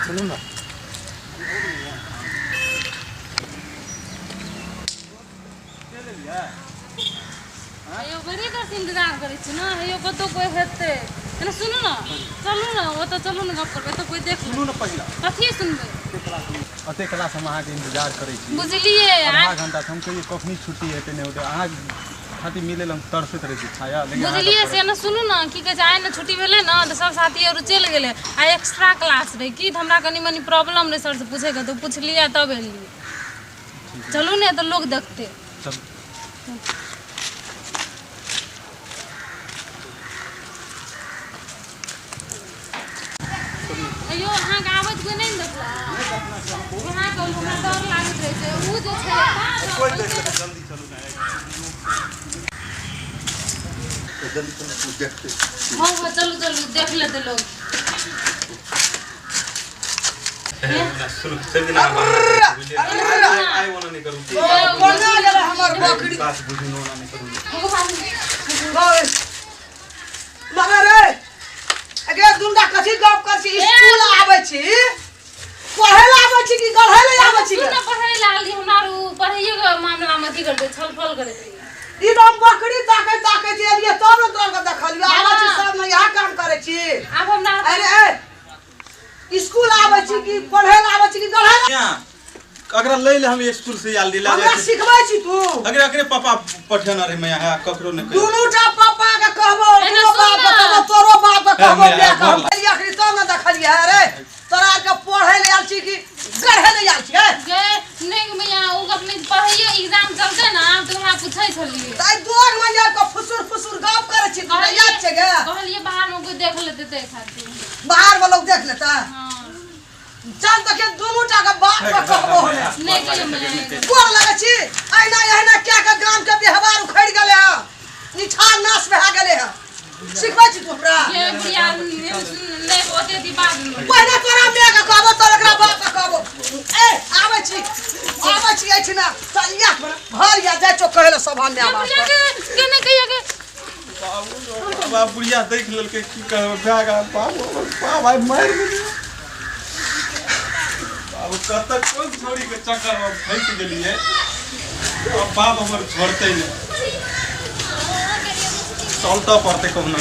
सुनू ना यो बड़ी देर से इंतजार करै छी ना यो कतो कोई हेतै एना सुनू ना चलू ना ओ तो चलू ना गप करबै तो कोई देख सुनू ना पहिला कथी सुनबै अते क्लास हम अहाँ के इंतजार करै छी बुझलिए आधा घंटा हम कहिए कखनी छुट्टी हेतै नै होतै अहाँ खातिर मिले हम तरसैत रहै छी छाया लेकिन बुझलिए से ना सुनू ना की कहै छै आइ ना छुट्टी भेलै ना तो सब साथी और चल गेलै आ एक्स्ट्रा क्लास रहे की त हमरा कनी मनी प्रॉब्लम रहे सर से पूछे के तो पूछलिए तब एलिए चलू ने तो लोग देखते चल अयो अहाँ के आवाज कोई नहीं देखला वहां को हमरा डर लागत रहे छै उ जे छै कोई देख ले जल्दी चलू ना जल्दी चलू देखते हां चलो चलो देख लेते लोग ना सुनो जल्दी ना आई वाला नहीं करूं कोना जरा हमर बकरी बात बुझी ना नहीं करूं गए मगर रे अगे दुंडा कथि गप कर छी स्कूल आबै छी पढ़ै ला आबै छी कि गढ़ै ला आबै छी ना पढ़ै ला आली हमारू पढ़ैये के मामला में की करते छलफल करत रही ई तो बकरी ताके जे एलिए तब न तोर के देखलियो आबै छी सब न यह काम करे छी अब हमरा अरे स्कूल आबै छी कि पढ़ै ला आबै छी कि गढ़ै ला अगर ले ले हम स्कूल से याल दिला हमरा सिखबै छी तू अगर अकरे पापा पठन रे मैं है ककरो ने दुनुटा पापा के कहबो तोरो बाप के कहबो तोरो बाप के कहबो मैं कहबो अखरी तो न देखलिए रे तोरा के पढ़ै ले आल छी कि गढ़ै ले आल छी गे नहीं मैया उ अपने पढ़ैये एग्जाम चलते ना तो हमरा पूछै छलिए ताई दोग में जा के फुसुर गप करे छी तोरा याद छै गे कहलिए बाहर में कोई देख लेते ते खातिर बाहर वाला देख लेता हां चल तो के दुनुटा के बाप के कहबो होले नहीं के मैया कोर लगे छी आइना एहना क्या के गांव के व्यवहार उखड़ गेले ह निठार नाश भए गेले ह सिखबै छी तू हमरा ये बुढ़िया नहीं होते दी बात में पहले तोरा मैं के कहबो तो एकरा बाप के कहबो ए आबै छी एठना चलिया घर या जाय चो कहले सभा में आवाज के नहीं कहिए के बाबा बुढ़िया देख लेलके की कहबे भागा बाप भाई मार गेली अब कत कोन छोड़ी के चक्कर में फंस गेली है अब बाप हमर छोड़ते नहीं चलता पड़ते कहना